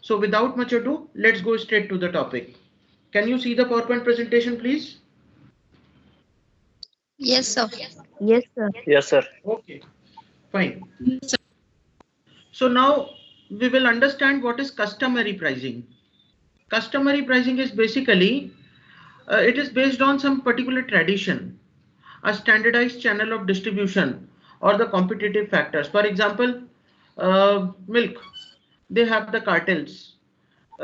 So without much ado, let's go straight to the topic. Can you see the PowerPoint presentation, please? Yes, sir. Yes, sir. Yes, sir. Okay, fine. So now we will understand what is customary pricing. Customary pricing is basically it is based on some particular tradition, a standardized channel of distribution, or the competitive factors. For example, milk, they have the cartels.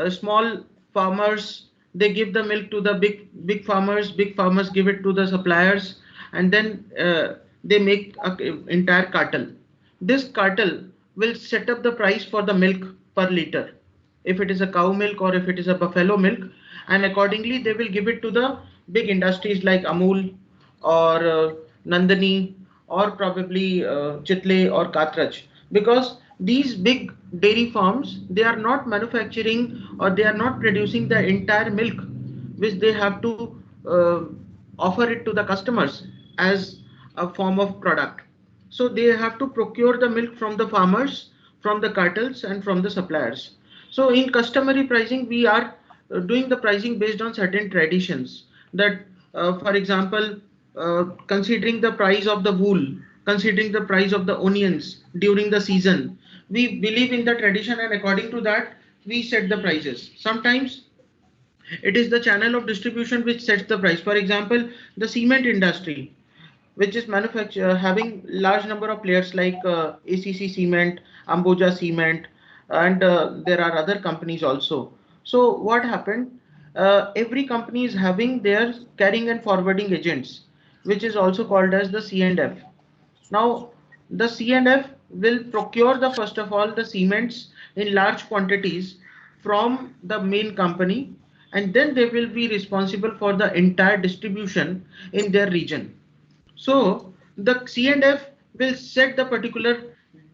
Small farmers, they give the milk to the big farmers. Big farmers give it to the suppliers, and then they make a entire cartel. This cartel will set up the price for the milk per liter, if it is a cow milk or if it is a buffalo milk, and accordingly they will give it to the big industries like Amul or Nandini or probably Chitle or Katraj, because these big dairy farms, they are not manufacturing or they are not producing the entire milk which they have to offer it to the customers as a form of product. So they have to procure the milk from the farmers, from the cartels, and from the suppliers. So in customary pricing, we are doing the pricing based on certain traditions. That, for example, considering the price of the wool, considering the price of the onions during the season, we believe in the tradition, and according to that, we set the prices. Sometimes it is the channel of distribution which sets the price. For example, the cement industry, which is manufacture having large number of players like ACC Cement, Ambuja Cement, and there are other companies also. So what happened? Every company is having their carrying and forwarding agents, which is also called as the C&F. Now, the C&F will procure the first of all the cements in large quantities from the main company, and then they will be responsible for the entire distribution in their region. So the C&F will set the particular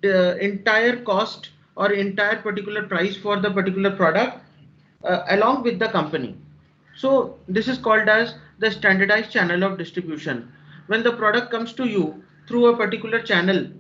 entire cost or entire particular price for the particular product along with the company. So this is called as the standardized channel of distribution. When the product comes to you through a particular channel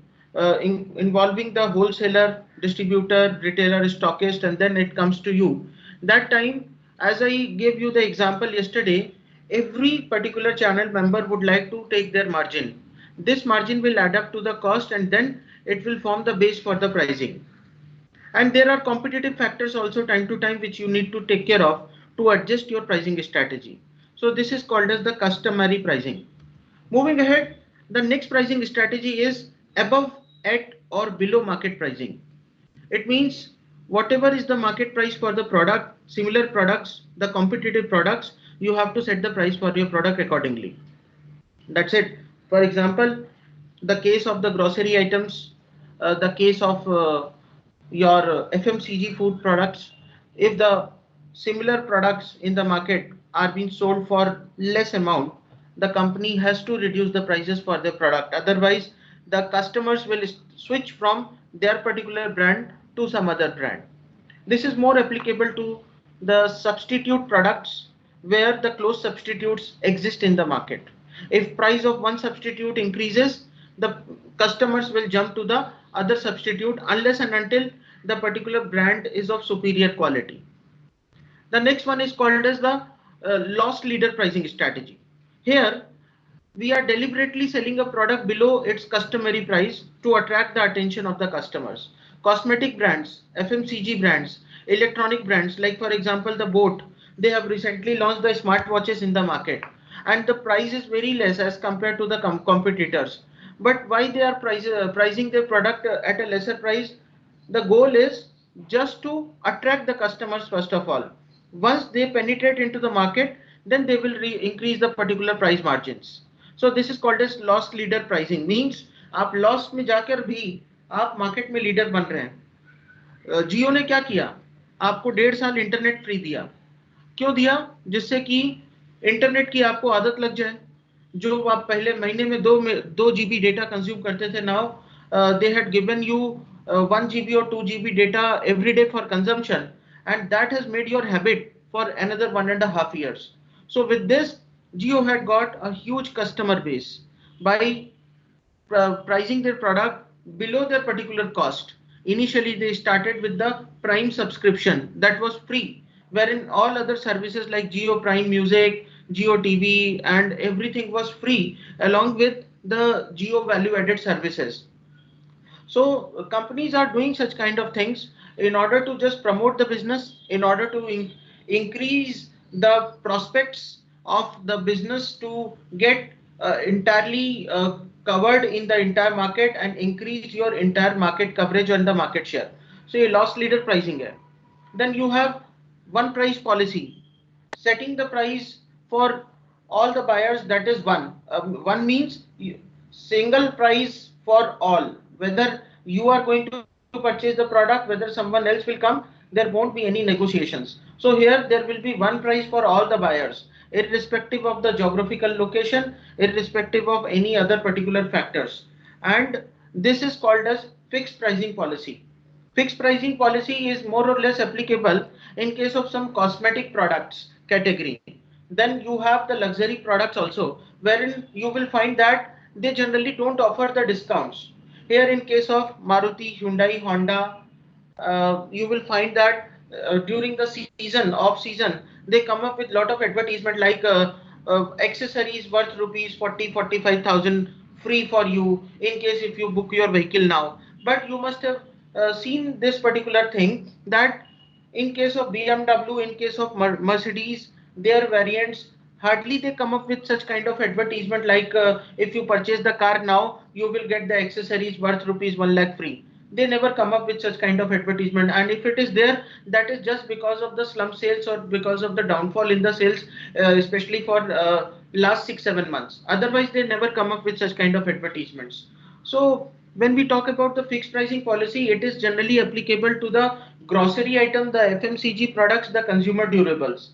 involving the wholesaler, distributor, retailer, stockist, and then it comes to you. That time, as I gave you the example yesterday, every particular channel member would like to take their margin. This margin will add up to the cost, and then it will form the base for the pricing. And there are competitive factors also time to time which you need to take care of to adjust your pricing strategy. So this is called as the customary pricing. Moving ahead, the next pricing strategy is above, at, or below market pricing. It means whatever is the market price for the product, similar products, the competitive products, you have to set the price for your product accordingly. That's it. For example, the case of the grocery items, the case of your FMCG food products, if the similar products in the market are being sold for less amount, the company has to reduce the prices for their product. Otherwise, the customers will switch from their particular brand to some other brand. This is more applicable to the substitute products where the close substitutes exist in the market. If price of one substitute increases, the customers will jump to the other substitute unless and until the particular brand is of superior quality. The next one is called as the loss leader pricing strategy. Here, we are deliberately selling a product below its customary price to attract the attention of the customers. Cosmetic brands, FMCG brands, electronic brands, like for example the Boat, they have recently launched the smartwatches in the market, and the price is very less as compared to the competitors. But why they are pricing their product at a lesser price? The goal is just to attract the customers first of all. Once they penetrate into the market, then they will increase the particular price margins. So this is called as loss leader pricing. Means आप loss में जाकर भी आप market में leader बन रहे हैं. जियो ने क्या किया? आपको 1.5 साल इंटरनेट फ्री दिया. क्यों दिया? जिससे कि इंटरनेट की आपको आदत लग जाए. जो आप पहले महीने में 2 GB डेटा कंज्यूम करते थे, now they had given you 1 GB or 2 GB data every day for consumption, and that has made your habit for another 1.5 years. So with this, Jio had got a huge customer base by pricing their product below their particular cost. Initially, they started with the Prime subscription that was free, wherein all other services like Jio Prime Music, Jio TV, and everything was free, along with the Jio value added services. So companies are doing such kind of things in order to just promote the business, in order to increase the prospects of the business to get entirely covered in the entire market and increase your entire market coverage and the market share. So a loss leader pricing here. Then you have one price policy, setting the price for all the buyers. That is one. One means single price for all. Whether you are going to purchase the product, whether someone else will come, there won't be any negotiations. So here there will be one price for all the buyers, irrespective of the geographical location, irrespective of any other particular factors. And this is called as fixed pricing policy. Fixed pricing policy is more or less applicable in case of some cosmetic products category. Then you have the luxury products also, wherein you will find that they generally don't offer the discounts. Here in case of Maruti, Hyundai, Honda, you will find that during the season, off season, they come up with lot of advertisement like accessories worth rupees 40-45,000 free for you in case if you book your vehicle now. But you must have seen this particular thing that in case of BMW, in case of Mercedes, their variants hardly they come up with such kind of advertisement like if you purchase the car now, you will get the accessories worth rupees 1 lakh free. They never come up with such kind of advertisement, and if it is there, that is just because of the slump sales or because of the downfall in the sales, especially for last 6-7 months. Otherwise, they never come up with such kind of advertisements. So when we talk about the fixed pricing policy, it is generally applicable to the grocery item, the FMCG products, the consumer durables.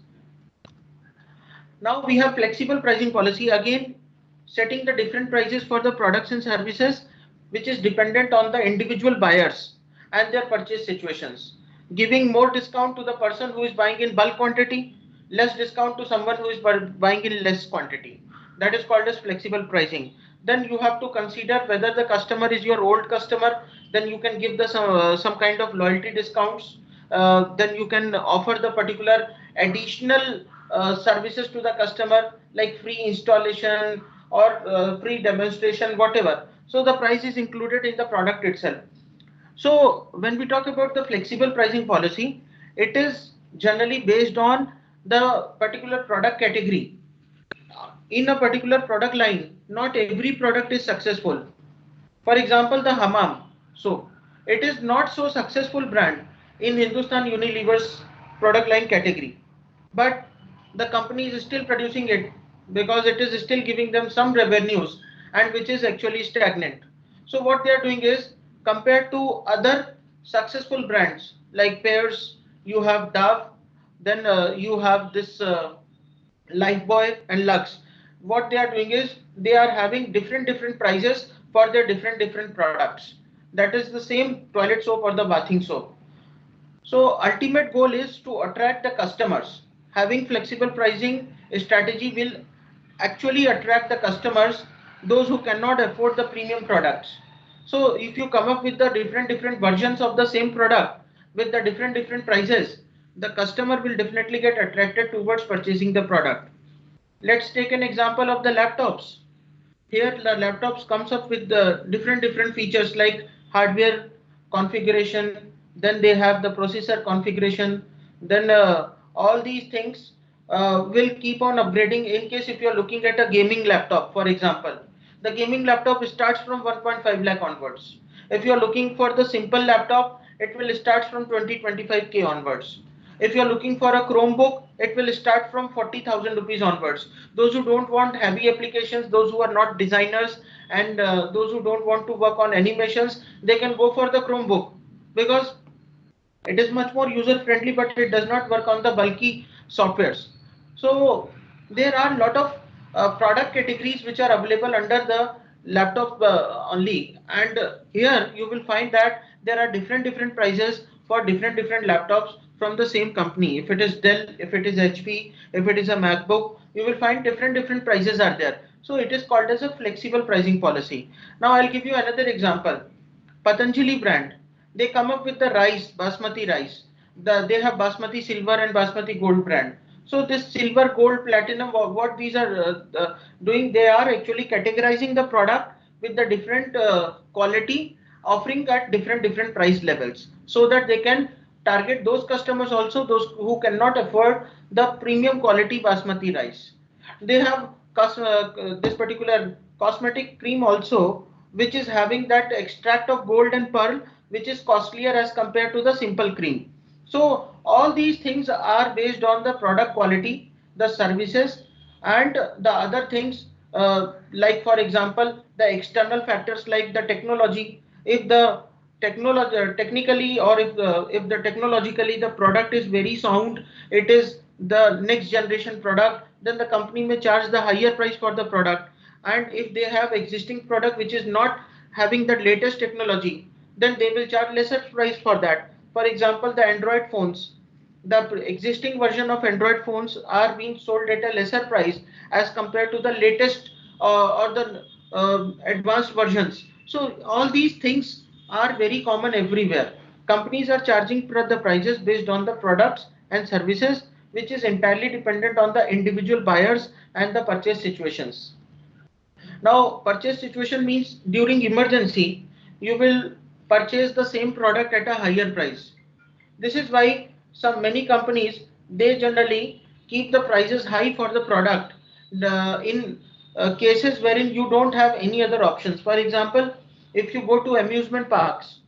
Now we have flexible pricing policy, again setting the different prices for the products and services, which is dependent on the individual buyers and their purchase situations, giving more discount to the person who is buying in bulk quantity, less discount to someone who is buying in less quantity. That is called as flexible pricing. Then you have to consider whether the customer is your old customer, then you can give the some kind of loyalty discounts. Then you can offer the particular additional services to the customer like free installation or free demonstration, whatever. So the price is included in the product itself. So when we talk about the flexible pricing policy, it is generally based on the particular product category. In a particular product line, not every product is successful. For example, the Hammam soap. It is not so successful brand in Hindustan Unilever's product line category, but the company is still producing it because it is still giving them some revenues and which is actually stagnant. So what they are doing is, compared to other successful brands like Pears, you have Dove, then you have this Lifebuoy and Lux. What they are doing is they are having different prices for their different products. That is the same toilet soap or the bathing soap. So ultimate goal is to attract the customers. Having flexible pricing strategy will actually attract the customers, those who cannot afford the premium products. So if you come up with the different versions of the same product with the different prices, the customer will definitely get attracted towards purchasing the product. Let's take an example of the laptops. Here the laptops comes up with the different features like hardware configuration, then they have the processor configuration, then all these things will keep on upgrading. In case if you're looking at a gaming laptop, for example, the gaming laptop starts from 1.5 lakh onwards. If you're looking for the simple laptop, it will start from 20-25K onwards. If you're looking for a Chromebook, it will start from 40,000 rupees onwards. Those who don't want heavy applications, those who are not designers, and those who don't want to work on animations, they can go for the Chromebook because it is much more user friendly, but it does not work on the bulky softwares. So there are a lot of product categories which are available under the laptop only, and here you will find that there are different prices for different laptops from the same company. If it is Dell, if it is HP, if it is a MacBook, you will find different prices are there. So it is called as a flexible pricing policy. Now I'll give you another example. Patanjali brand. they come up with the rice, basmati rice. They have basmati silver and basmati gold brand. So this silver, gold, platinum, what these are doing, they are actually categorizing the product with the different quality, offering at different price levels, so that they can target those customers also, those who cannot afford the premium quality basmati rice. They have this particular cosmetic cream also, which is having that extract of gold and pearl, which is costlier as compared to the simple cream. So all these things are based on the product quality, the services, and the other things, like for example the external factors like the technology. If the technology technically, or if the technologically the product is very sound, it is the next generation product, then the company may charge the higher price for the product. And if they have existing product which is not having the latest technology, then they will charge lesser price for that. For example, the Android phones, the existing version of Android phones are being sold at a lesser price as compared to the latest or the advanced versions. So all these things are very common everywhere. Companies are charging the prices based on the products and services, which is entirely dependent on the individual buyers and the purchase situations. Now, purchase situation means during emergency, you will purchase the same product at a higher price. This is why many companies, they generally keep the prices high for the product in cases wherein you don't have any other options. For example, if you go to amusement parks,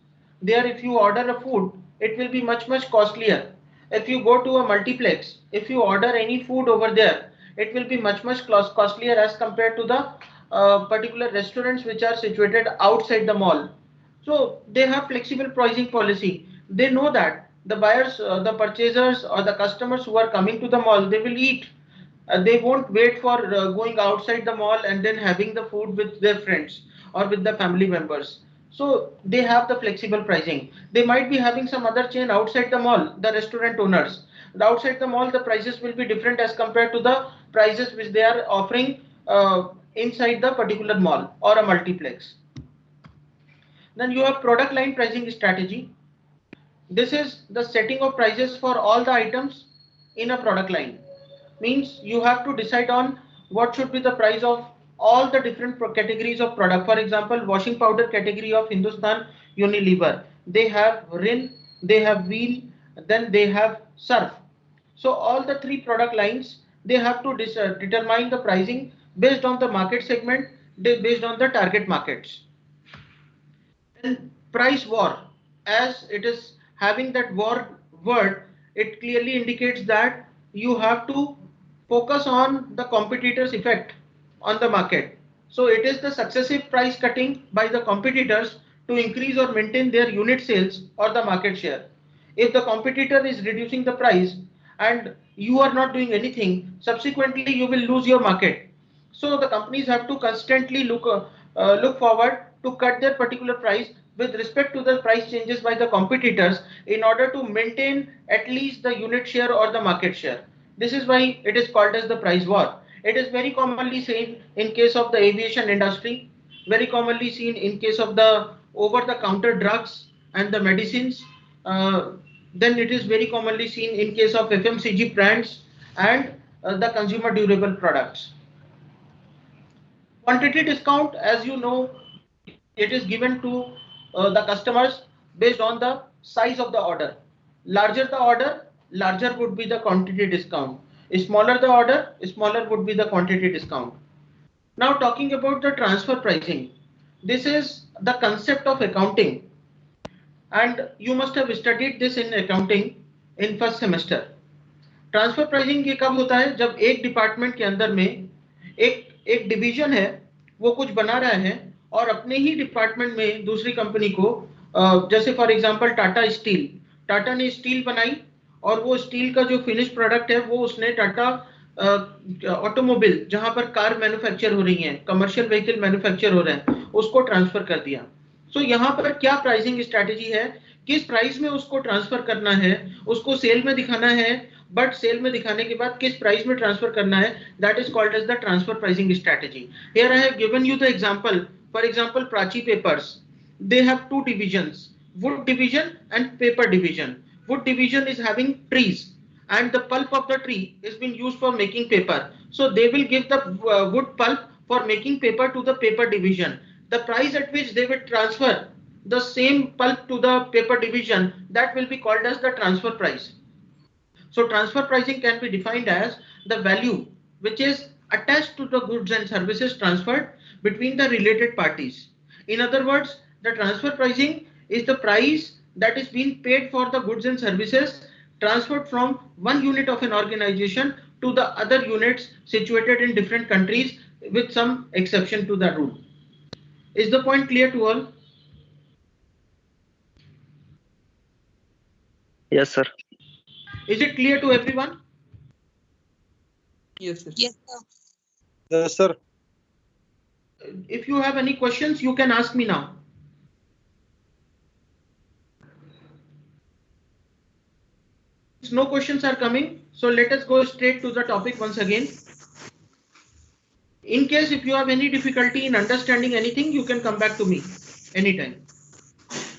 there if you order a food, it will be much costlier. If you go to a multiplex, if you order any food over there, it will be much costlier as compared to the particular restaurants which are situated outside the mall. So they have flexible pricing policy. They know that the buyers, the purchasers, or the customers who are coming to the mall, they will eat. They won't wait for going outside the mall and then having the food with their friends or with the family members. So they have the flexible pricing. They might be having some other chain outside the mall, the restaurant owners. Outside the mall, the prices will be different as compared to the prices which they are offering inside the particular mall or a multiplex. Then you have product line pricing strategy. This is the setting of prices for all the items in a product line. Means you have to decide on what should be the price of all the different categories of product. For example, washing powder category of Hindustan Unilever. They have Rin, they have Wheel, then they have Surf. So all the three product lines, they have to determine the pricing based on the market segment, based on the target markets. And price war, as it is having that war word, it clearly indicates that you have to focus on the competitors effect on the market. So it is the successive price cutting by the competitors to increase or maintain their unit sales or the market share. If the competitor is reducing the price and you are not doing anything, subsequently you will lose your market. So the companies have to constantly look forward to cut their particular price with respect to the price changes by the competitors in order to maintain at least the unit share or the market share. This is why it is called as the price war. It is very commonly seen in case of the aviation industry, very commonly seen in case of the over-the-counter drugs and the medicines. Then it is very commonly seen in case of FMCG brands and the consumer durable products. Quantity discount, as you know, it is given to the customers based on the size of the order. Larger the order, larger would be the quantity discount. Smaller the order, smaller would be the quantity discount. Now talking about the transfer pricing. This is the concept of accounting, and you must have studied this in accounting in first semester. Transfer pricing ये कब होता है? जब एक department के अंदर में एक एक डिवीजन है, वो कुछ बना रहा है और अपने ही डिपार्टमेंट में दूसरी कंपनी को, जैसे for example Tata steel, Tata ने स्टील बनाई और वो स्टील का जो फिनिश प्रोडक्ट है वो उसने टाटा ऑटोमोबाइल, जहां पर कार मैन्युफैक्चर हो रही हैं, कमर्शियल व्हीकल मैन्युफैक्चर हो रहे हैं, उसको ट्रांसफर कर दिया. सो यहाँ पर क्या प्राइसिंग स्ट्रैटेजी है, किस प्राइस में उसको ट्रांसफर करना है, उसको सेल में दिखाना है, बट सेल में दिखाने के बाद किस प्राइस में ट्रांसफर करना है, that is called as the transfer pricing strategy. Here I have given you the example. For example Prachi papers, they have two divisions. wood division and paper division. Wood division is having trees, and the pulp of the tree is being used for making paper. So they will give the wood pulp for making paper to the paper division. The price at which they will transfer the same pulp to the paper division, that will be called as the transfer price. So transfer pricing can be defined as the value which is attached to the goods and services transferred between the related parties. In other words, the transfer pricing is the price that is being paid for the goods and services transferred from one unit of an organization to the other units situated in different countries, with some exception to the rule. Is the point clear to all? Yes, sir. Is it clear to everyone? Yes, sir. Yes, sir. Yes, sir. If you have any questions, you can ask me now. No questions are coming, so let us go straight to the topic once again. In case if you have any difficulty in understanding anything, you can come back to me anytime.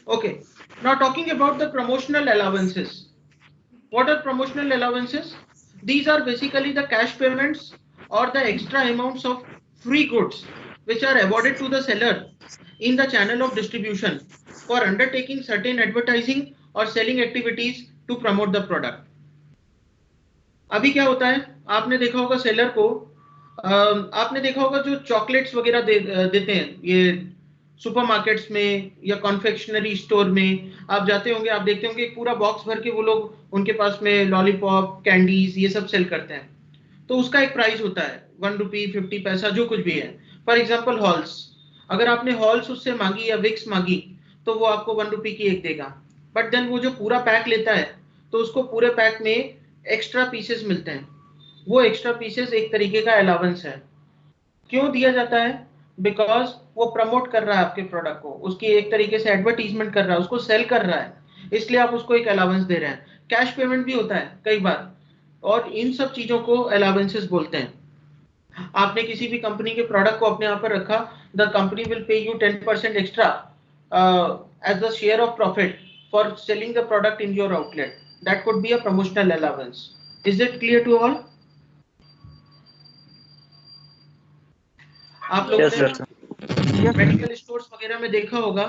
Okay, now talking about the promotional allowances. What are promotional allowances? These are basically the cash payments or the extra amounts of free goods which are awarded to the seller in the channel of distribution for undertaking certain advertising or selling activities to promote the product. अभी क्या होता है, आपने देखा होगा seller को, आपने देखा होगा जो चॉकलेट्स वगैरह देते हैं ये सुपरमार्केट्स में या कॉन्फेक्शनरी स्टोर में आप जाते होंगे, आप देखते होंगे एक पूरा बॉक्स भर के वो लोग उनके पास में लॉलीपॉप, कैंडीज ये सब सेल करते हैं. तो उसका एक प्राइस होता है 1 रुपी 50 पैसा जो कुछ भी है. फॉर एग्जांपल हॉल्स, अगर आपने हॉल्स उससे मांगी या विक्स मांगी तो वो आपको 1 रुपी की एक देगा. बट देन वो जो पूरा पैक लेता है तो उसको पूरे पैक में एक्स्ट्रा पीसेस मिलते हैं. वो एक्स्ट्रा पीसेस एक तरीके का अलाउंस है. क्यों दिया जाता है? बिकॉज वो प्रमोट कर रहा है आपके प्रोडक्ट को, उसकी एक तरीके से एडवर्टीजमेंट कर रहा है, उसको सेल कर रहा है, इसलिए आप उसको एक अलाउंस दे रहे हैं. कैश पेमेंट भी होता है कई बार, और इन सब चीजों को अलाउंसेस बोलते हैं. आपने किसी भी कंपनी के प्रोडक्ट को अपने यहाँ पर रखा, the company will pay you 10% extra as the share of profit for selling the product in your outlet. That could be a promotional allowance. Is it clear to all? आप लोगों ने medical stores वगैरह में देखा होगा,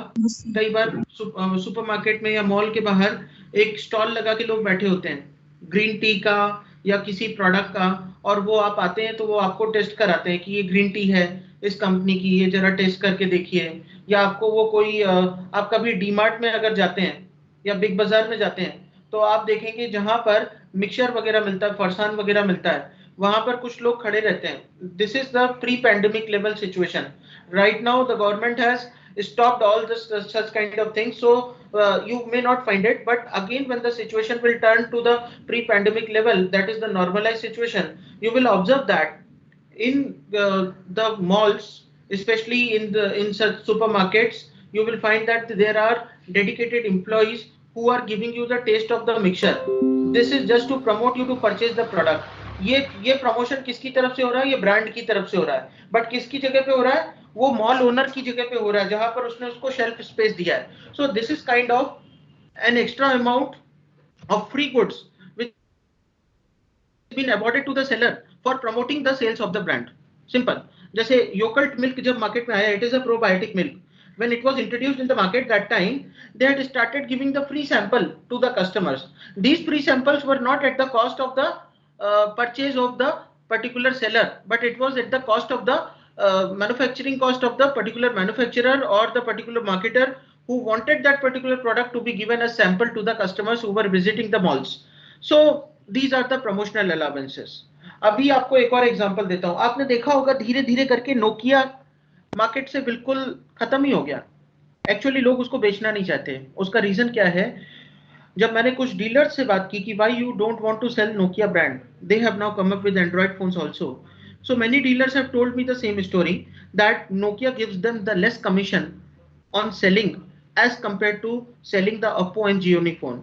कई बार supermarket में या मॉल के बाहर एक स्टॉल लगा के लोग बैठे होते हैं ग्रीन टी का या किसी प्रोडक्ट का, और वो आप आते हैं तो वो आपको टेस्ट कराते हैं कि ये ग्रीन टी है इस कंपनी की, ये जरा टेस्ट करके देखिए. या आपको वो कोई आप कभी डीमार्ट में अगर जाते हैं या बिग बाजार में जाते हैं तो आप देखेंगे जहां पर मिक्सचर वगैरह मिलता है, फरसान वगैरह मिलता है, वहां पर कुछ लोग खड़े रहते हैं. This is the pre pandemic level situation. Right now the government has stopped all this such kind of things, so you may not find it, but again when the situation will turn to the pre pandemic level, that is the normalized situation, you will observe that in the malls, especially in such supermarkets, you will find that there are dedicated employees who are giving you the taste of the mixture. This is just to promote you to purchase the product. ये promotion किसकी तरफ से हो रहा है? ये brand की तरफ से हो रहा है. बट किसकी जगह पे हो रहा है? वो मॉल ओनर की जगह पे हो रहा है जहां पर उसने उसको शेल्फ स्पेस दिया है. So this is kind of an extra amount of free goods which been awarded to the seller for promoting the sales of the brand. Simple. जैसे योगर्ट मिल्क जब मार्केट में आया, it is a probiotic milk. When it was introduced in the market, that time they had started giving the free sample to the customers. These free samples were not at the cost of the purchase of the particular seller, but it was at the cost of the manufacturing cost of the particular manufacturer or the particular marketer who wanted that particular product to be given as sample to the customers who were visiting the malls. So these are the promotional allowances. अभी आपको एक और example देता हूं. आपने देखा होगा धीरे धीरे करके नोकिया मार्केट से बिल्कुल खत्म ही हो गया. एक्चुअली लोग उसको बेचना नहीं चाहते. उसका रीजन क्या है? जब मैंने कुछ डीलर्स से बात की कि why you don't want to sell Nokia brand, they have now come up with Android phones also. So many dealers have told me the same story that Nokia gives them the less commission on selling as compared to selling the Oppo and Gionee phone.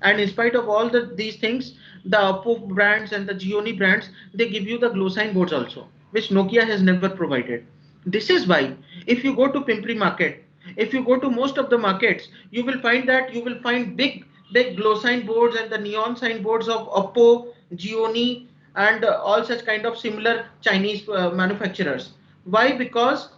And in spite of all these things, the Oppo brands and the Xiaomi brands, they give you the glow sign boards also, which Nokia has never provided. This is why if you go to Pimpri market If you go to most of the markets, you will find big glow sign boards and the neon sign boards of Oppo, Xiaomi, and all such kind of similar Chinese manufacturers. Why? Because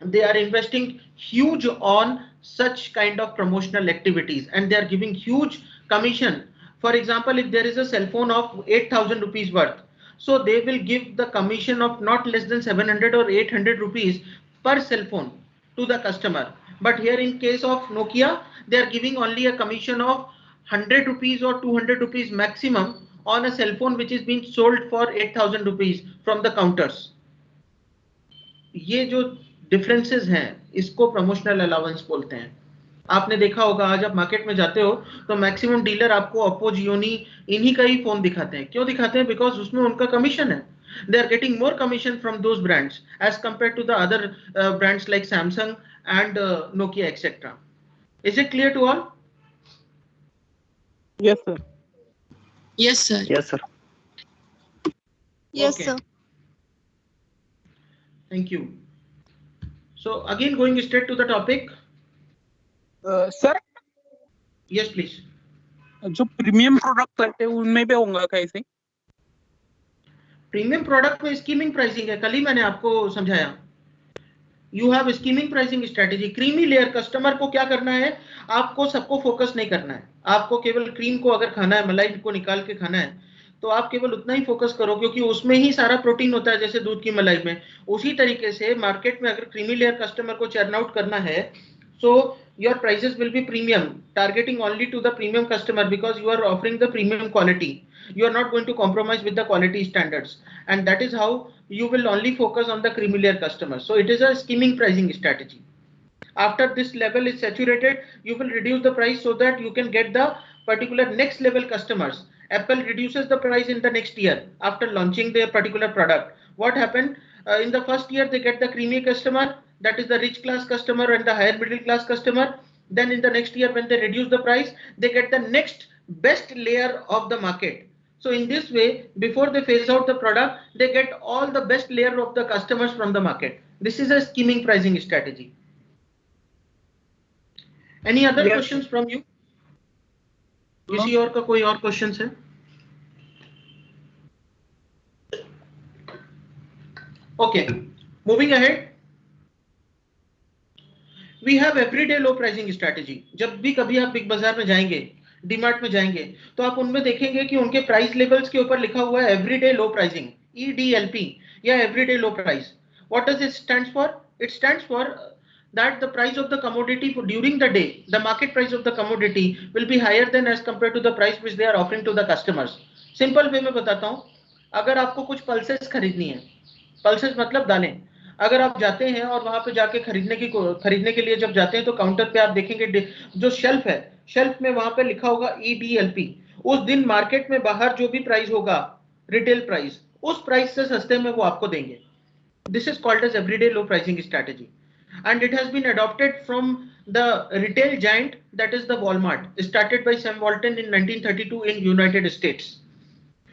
they are investing huge on such kind of promotional activities, and they are giving huge commission. For example, if there is a cell phone of 8,000 rupees worth, so they will give the commission of not less than 700 or 800 rupees per cell phone to the customer. But here in case of Nokia, they are giving only a commission of 100 rupees or 200 rupees maximum on a cell phone which is being sold for 8,000 rupees from the counters. ये जो differences हैं इसको promotional allowance बोलते हैं. आपने देखा होगा आज आप मार्केट में जाते हो तो मैक्सिमम डीलर आपको ओप्पो, जियोनी इन्हीं का ही फोन दिखाते हैं. क्यों दिखाते हैं? बिकॉज उसमें उनका कमीशन है. They are getting more commission from those brands as compared to the other brands like Samsung and Nokia, etc. Is it clear to all? Yes, sir. Yes, sir. Yes, sir. Yes, Okay. sir. Thank you. So again going straight to the topic. Sir, Yes, please. जो premium product रहते हैं उनमें भी होगा कैसे? Premium product में skimming pricing है. कल ही मैंने आपको समझाया. You have skimming pricing strategy. Creamy layer customer को क्या करना है? आपको सबको फोकस नहीं करना है. आपको केवल क्रीम को अगर खाना है, मलाई को निकाल के खाना है, तो आप केवल उतना ही फोकस करो क्योंकि उसमें ही सारा प्रोटीन होता है जैसे दूध की मलाई में. उसी तरीके से मार्केट में अगर क्रीमी लेयर कस्टमर को चर्न आउट करना है, so your prices will be premium, targeting only to the premium customer because you are offering the premium quality. You are not going to compromise with the quality standards, and that is how you will only focus on the creamy layer customers. So it is a skimming pricing strategy. After this level is saturated, you will reduce the price so that you can get the particular next level customers. Apple reduces the price in the next year after launching their particular product. What happened? In the first year they get the creamy customer, that is the rich class customer and the higher middle class customer. Then in the next year when they reduce the price, they get the next best layer of the market. So in this way, before they phase out the product, they get all the best layer of the customers from the market. This is a skimming pricing strategy. Any other Yes. questions from you? किसी और का कोई और questions है? Okay, moving ahead. We have everyday low pricing strategy. जब भी कभी आप बिग बाजार में जाएंगे, डीमार्ट में जाएंगे, तो आप उनमें देखेंगे कि उनके प्राइस लेबल्स के ऊपर लिखा हुआ है एवरीडे लो प्राइसिंग, EDLP या everyday low price. What does it stands for? It stands for that the price of the commodity during the day, the market price of the commodity will be higher than as compared to the price which they are offering to the customers. Simple way में बताता हूँ. अगर आपको कुछ pulses खरीदनी है, pulses मतलब दालें, अगर आप जाते हैं और वहां पे जाके खरीदने के लिए जब जाते हैं तो काउंटर पे आप देखेंगे जो शेल्फ है, शेल्फ में वहां पे लिखा होगा EDLP. उस दिन मार्केट में बाहर जो भी प्राइस होगा रिटेल प्राइस, उस प्राइस से सस्ते में वो आपको देंगे. This is called as everyday low pricing strategy, and it has been adopted from the retail giant that is the Walmart, started by Sam Walton in 1932 in United States.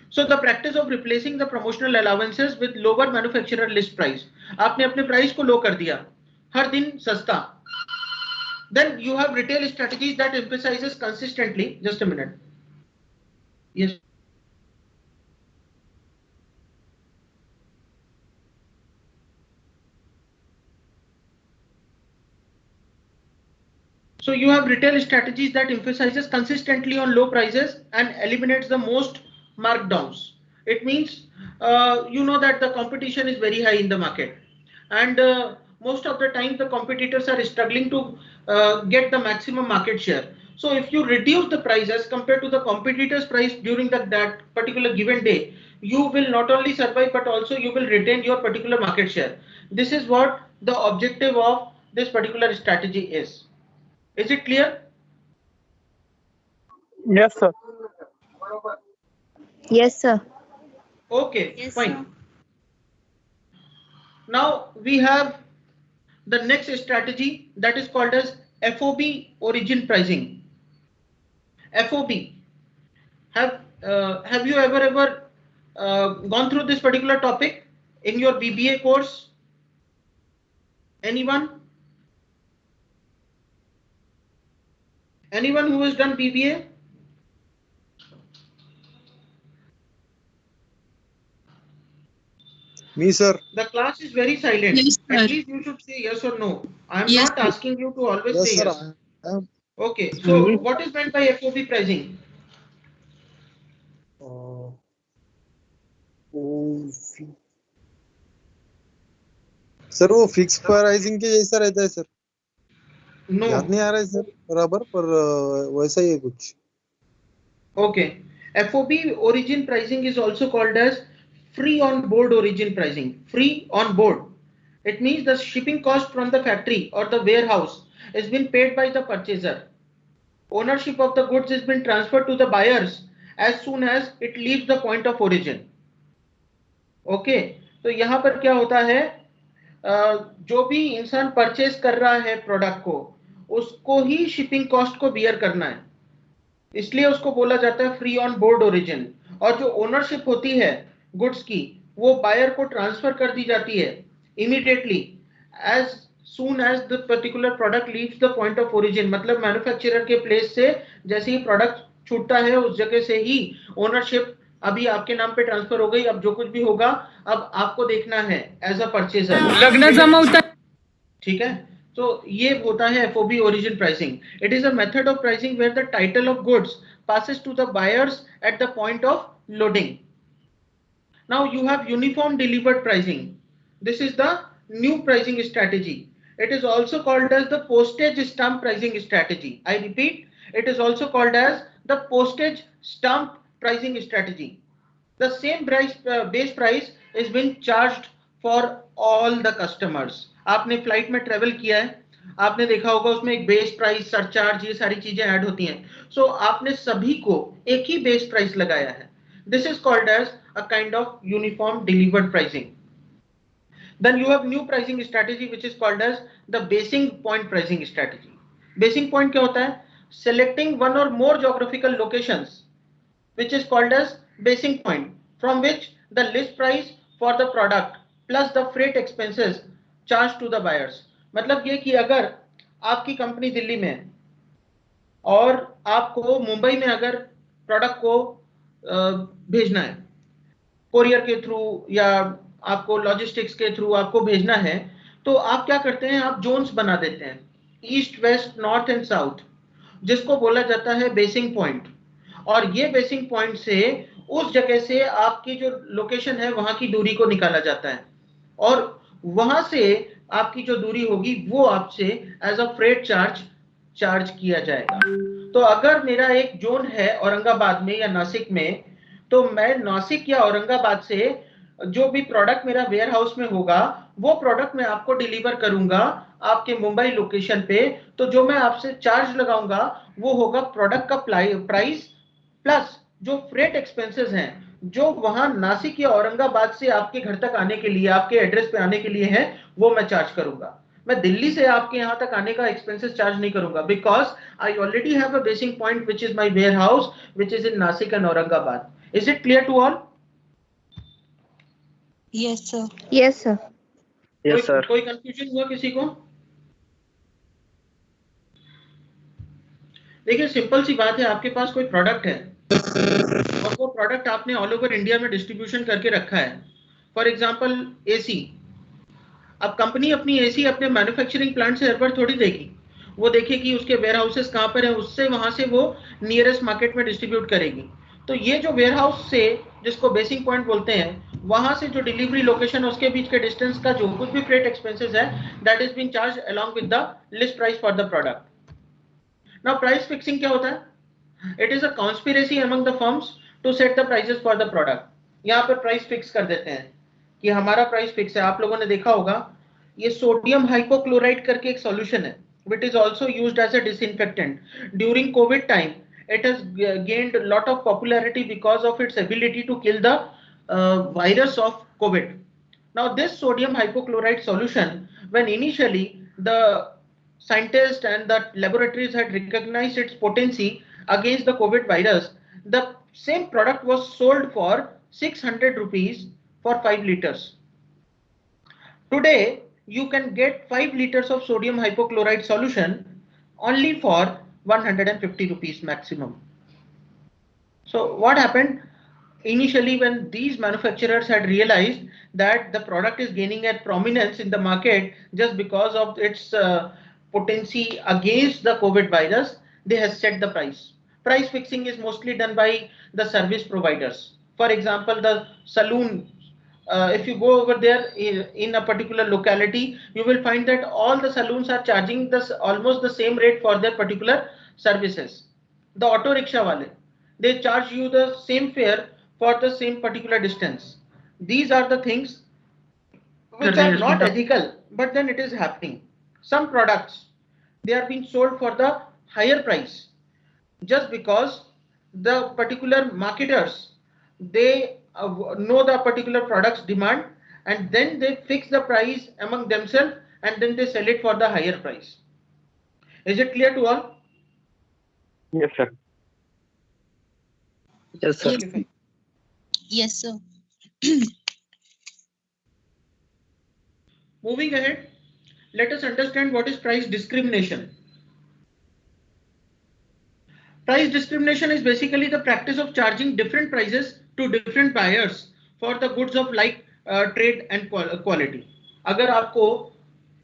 So the practice of replacing the promotional allowances with lower manufacturer list price. आपने अपने price को लो कर दिया, हर दिन सस्ता. Then you have retail strategies that emphasizes consistently. Just a minute. Yes. So you have retail strategies that emphasizes consistently on low prices and eliminates the most markdowns. It means you know that the competition is very high in the market, and most of the time the competitors are struggling to get the maximum market share. So if you reduce the price as compared to the competitors' price during that particular given day, you will not only survive but also you will retain your particular market share. This is what the objective of this particular strategy is. Is it clear? Yes, sir. Yes, sir. Okay, Yes, fine. sir. Now we have the next strategy that is called as FOB origin pricing. FOB. Have you ever gone through this particular topic in your BBA course? Anyone? Anyone who has done PBA? Me, sir. The class is very silent. Yes, At sir. least you should say yes or no. I am Yes, not sir. asking you to always Yes, say sir. yes. I am. Okay. So what is meant by FOB pricing? Sir वो fix pricing के जैसा रहता है sir. No. याद नहीं आ रहा है sir बराबर, पर वैसा ही है कुछ. Okay. FOB origin pricing is also called as free on board origin pricing. Free on board. It means the shipping cost from the factory or the warehouse has been paid by the purchaser. Ownership of the goods has been transferred to the buyers as soon as it leaves the point of origin. Okay. तो यहाँ पर क्या होता है, जो भी इंसान purchase कर रहा है प्रोडक्ट को, उसको ही शिपिंग कॉस्ट को बियर करना है, इसलिए उसको बोला जाता है फ्री ऑन बोर्ड ओरिजिन. और जो ओनरशिप होती है गुड्स की, वो बायर को ट्रांसफर कर दी जाती है immediately as soon as the particular product leaves the point of origin. मतलब मैन्युफैक्चरर के प्लेस से जैसे ही प्रोडक्ट छूटता है उस जगह से ही ओनरशिप अभी आपके नाम पे ट्रांसफर हो गई. अब जो कुछ भी होगा अब आपको देखना है एज अ परचेजर. लग्न जमवता. ठीक है. तो ये होता है FOB origin pricing. It is a method of pricing where the title of goods passes to the buyers at the point of loading. Now you have uniform delivered pricing. This is the new pricing strategy. It is also called as the postage stamp pricing strategy. I repeat, it is also called as the postage stamp pricing strategy. The same base price is being charged for all the customers. आपने flight में travel किया है, आपने देखा होगा उसमें एक base price, surcharge, ये सारी चीजें ऐड होती हैं. सो आपने सभी को एक ही बेस प्राइस लगाया है. This is called as a kind of uniform delivered pricing. Then you have new pricing strategy which is called as the basing point pricing strategy. Basing point क्या होता है? Selecting one or more geographical locations which is called as basing point, from which the list price for the product plus the freight expenses charged to the buyers. मतलब ये कि अगर आपकी company Delhi में है और आपको मुंबई में अगर प्रोडक्ट को भेजना है कोरियर के थ्रू या आपको लॉजिस्टिक्स के थ्रू आपको भेजना है, तो आप क्या करते हैं, आप जोन्स बना देते हैं, east, west, north and south, जिसको बोला जाता है बेसिंग पॉइंट. और ये बेसिंग पॉइंट से उस जगह से आपकी जो लोकेशन है वहां की दूरी को निकाला जाता है और वहां से आपकी जो दूरी होगी वो आपसे एज अ फ्रेट चार्ज किया जाएगा. तो अगर मेरा एक जोन है औरंगाबाद में या नासिक में, तो मैं नासिक या औरंगाबाद से जो भी प्रोडक्ट मेरा वेयर हाउस में होगा वो प्रोडक्ट मैं आपको डिलीवर करूंगा आपके मुंबई लोकेशन पे. तो जो मैं आपसे चार्ज लगाऊंगा वो होगा प्रोडक्ट का प्राइस प्लस जो फ्रेट एक्सपेंसेस हैं जो वहां नासिक या औरंगाबाद से आपके घर तक आने के लिए, आपके एड्रेस पे आने के लिए है, वो मैं चार्ज करूंगा. मैं दिल्ली से आपके यहां तक आने का एक्सपेंसेस चार्ज नहीं करूंगा because I already have a basing point which is my warehouse which is in Nashik and Aurangabad. Is it clear to all? Yes, sir. Yes, sir. Yes, sir. कोई कंफ्यूजन हुआ किसी को? देखिए सिंपल सी बात है, आपके पास कोई प्रोडक्ट है और वो प्रोडक्ट आपने ऑल ओवर इंडिया में डिस्ट्रीब्यूशन करके रखा है. For example AC. अब कंपनी अपनी एसी अपने मैन्युफैक्चरिंग प्लांट से हर बार थोड़ी देगी, वो देखेगी उसके वेयर हाउसेस कहाँ पर है, उससे वहां से वो नियरेस्ट मार्केट में डिस्ट्रीब्यूट करेगी. तो ये जो वेयर हाउस से, जिसको बेसिंग पॉइंट बोलते हैं, वहां से जो डिलीवरी लोकेशन है उसके बीच के डिस्टेंस का जो कुछ भी फ्रेट एक्सपेंसेस है that is being charged along with the list price for the product. Now price fixing क्या होता है? It is a conspiracy among the firms to set the prices for the product. यहाँ पर price fix कर देते हैं कि हमारा प्राइस फिक्स है. आप लोगों ने देखा होगा ये सोडियम हाइपोक्लोराइड करके एक सॉल्यूशन है which is also used as a disinfectant. During COVID time it has gained a lot of popularity because of its ability to kill the virus of COVID. Now this sodium hypochlorite solution, when initially the scientists and the laboratories had recognized its potency against the COVID virus, the same product was sold for 600 rupees for 5 liters. Today you can get 5 liters of sodium hypochlorite solution only for 150 rupees maximum. So what happened? Initially, when these manufacturers had realized that the product is gaining a prominence in the market just because of its potency against the COVID virus, they have set the price. Price fixing is mostly done by the service providers. For example, the saloon. If you go over there in a particular locality, you will find that all the saloons are charging this almost the same rate for their particular services. The auto rickshaw wale, they charge you the same fare for the same particular distance. These are the things which are not ethical, but then it is happening. Some products, they are being sold for the higher price just because the particular marketers, they know the particular product's demand, and then they fix the price among themselves, and then they sell it for the higher price. Is it clear to all? Yes, sir. Yes, sir. Yes. Yes, sir. Moving ahead, let us understand what is price discrimination. Price discrimination is basically the practice of charging different prices to different buyers for the goods of like trade and quality. अगर आपको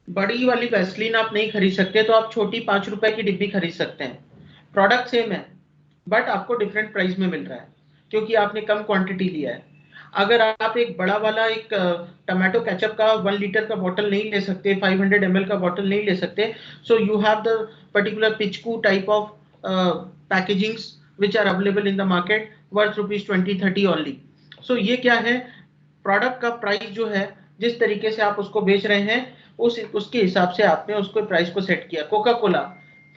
बड़ी वाली Vaseline आप नहीं खरीद सकते तो आप छोटी 5 रुपए की डिब्बी खरीद सकते हैं. प्रोडक्ट सेम है बट आपको डिफरेंट प्राइस में मिल रहा है क्योंकि आपने कम क्वांटिटी लिया है. अगर आप एक बड़ा वाला एक टमाटो केचप का 1 लीटर का बोतल नहीं ले सकते, 500 ml का बोतल नहीं ले सकते, so you have the particular पिचकू type of packagings which are available in the market worth rupees 20-30 only. So ये क्या है, प्रोडक्ट का प्राइस जो है जिस तरीके से आप उसको बेच रहे हैं उसके हिसाब से आपने उसको प्राइस को सेट किया. कोका कोला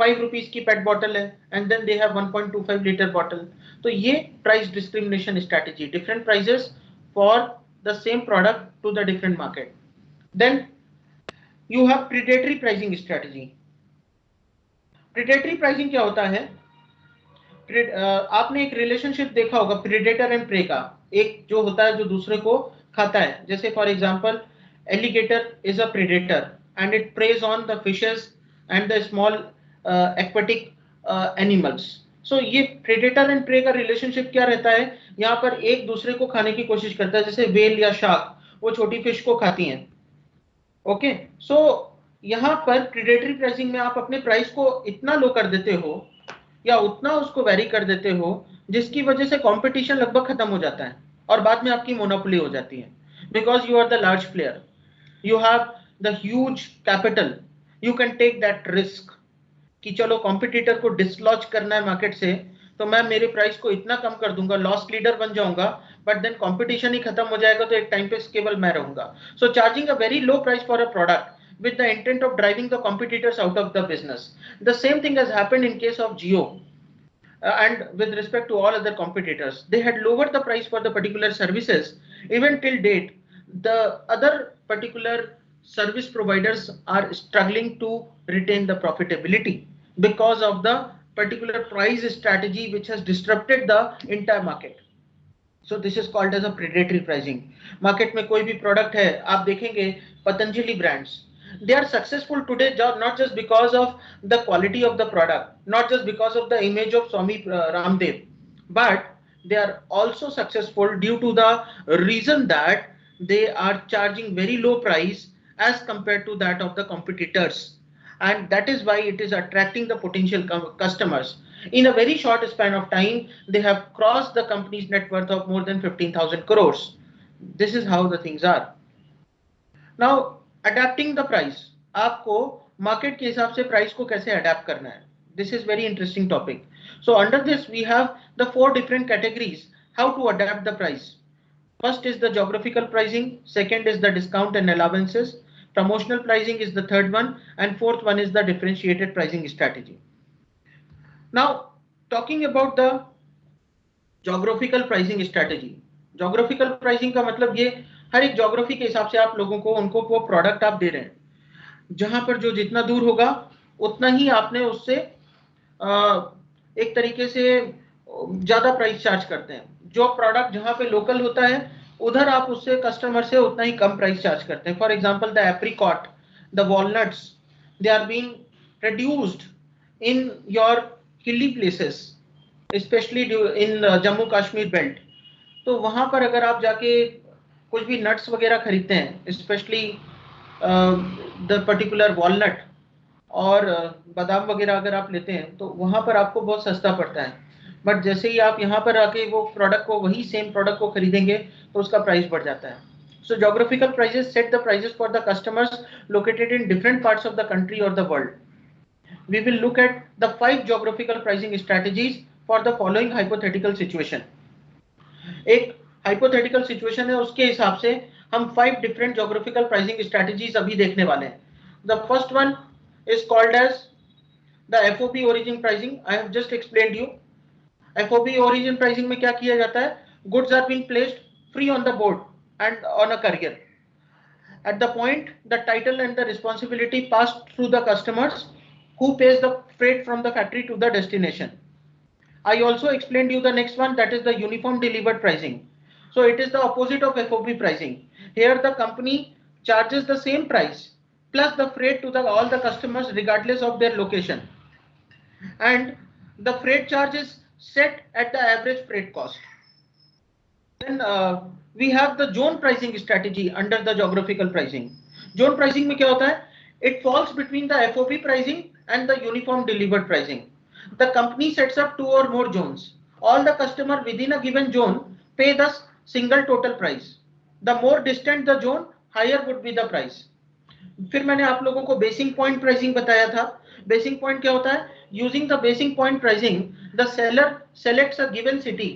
5 रुपीज की पेट बॉटल है and then they have 1.25 litre bottle. तो ये price discrimination strategy, different prices for the same product to the different market. Then you have predatory pricing strategy. Predatory pricing क्या होता है? आपने एक relationship देखा होगा प्रीडेटर एंड प्रे का. एक जो होता है जो दूसरे को खाता है. जैसे for example alligator is a predator and it preys on the fishes and the small aquatic animals. So ये प्रीडेटर एंड प्रे का रिलेशनशिप क्या रहता है? यहाँ पर एक दूसरे को खाने की कोशिश करता है. जैसे वेल या शार्क वो छोटी फिश को खाती हैं. ओके, सो यहाँ पर प्रीडेटरी प्राइसिंग में आप अपने प्राइस को इतना लो कर देते हो या उतना उसको वेरी कर देते हो जिसकी वजह से कंपटीशन लगभग खत्म हो जाता है और बाद में आपकी मोनोपोली हो जाती है. Because you are the large player, you have the huge capital, you can take that risk कि चलो कॉम्पिटिटर को डिसलॉज करना है मार्केट से तो मैं मेरे प्राइस को इतना कम कर दूंगा, लॉस्ट लीडर बन जाऊंगा, बट देन कंपटीशन ही खत्म हो जाएगा तो एक टाइम पे केवल मैं रहूंगा. So charging a very low price for a product with the intent of driving the competitors out of the business. The same thing has happened in case of Jio and with respect to all other competitors. They had lowered the price for the particular services. Even till date, the other particular service providers are struggling to retain the profitability because of the particular price strategy which has disrupted the entire market. So this is called as a predatory pricing. Market में कोई भी product है, आप देखेंगे Patanjali brands, they are successful today not just because of the quality of the product, not just because of the image of Swami Ramdev, but they are also successful due to the reason that they are charging very low price as compared to that of the competitors, and that is why it is attracting the potential customers. In a very short span of time, they have crossed the company's net worth of more than 15,000 crores. This is how the things are. Now, adapting the price, आपको market के हिसाब से price को कैसे adapt करना है? This is very interesting topic. So under this we have the 4 different categories how to adapt the price. First is the geographical pricing, second is the discount and allowances, promotional pricing is the third one, and fourth one is the differentiated pricing strategy. Now talking about the geographical pricing strategy. Geographical pricing का मतलब ये हर एक geography के हिसाब से आप लोगों को उनको वो प्रोडक्ट आप दे रहे हैं. जहां पर जो जितना दूर होगा उतना ही आपने उससे एक तरीके से ज्यादा प्राइस चार्ज करते हैं. जो प्रोडक्ट जहां पे लोकल होता है उधर आप उससे कस्टमर से उतना ही कम प्राइस चार्ज करते हैं. For example the apricot, the walnuts, they are being produced in your hilly places, especially in Jammu Kashmir belt, तो वहां पर अगर आप जाके कुछ भी नट्स वगैरह खरीदते हैं, स्पेशली द पर्टिकुलर वॉलनट और बादाम वगैरह अगर आप लेते हैं, तो वहां पर आपको बहुत सस्ता पड़ता है। बट जैसे ही आप यहाँ पर आके वो प्रोडक्ट को, वही सेम प्रोडक्ट को खरीदेंगे, तो उसका प्राइस बढ़ जाता है। So geographical prices set the prices for the customers located in different parts of the country or the world. We will look at the 5 geographical pricing strategies for the following hypothetical situation. एक hypothetical situation है, उसके हिसाब से हम 5 different geographical pricing strategies अभी देखने वाले हैं। The first one is called as the FOB origin pricing. I have just explained you. FOB origin pricing में क्या किया जाता है? Goods are being placed free on the board and on a carrier. At the point, the title and the responsibility passed through the customers, who pays the freight from the factory to the destination. I also explained you the next one, that is the uniform delivered pricing. So it is the opposite of FOB pricing. Here the company charges the same price plus the freight to all the customers regardless of their location, and the freight charge is set at the average freight cost. Then we have the zone pricing strategy under the geographical pricing. Zone pricing में क्या होता है? It falls between the FOB pricing and the uniform delivered pricing. The company sets up 2 or more zones. All the customer within a given zone pay the single total price. The more distant the zone, higher would be the price. फिर मैंने आप लोगों को basic point pricing बताया था। Basic point क्या होता है? Using the basic point pricing, the seller selects a given city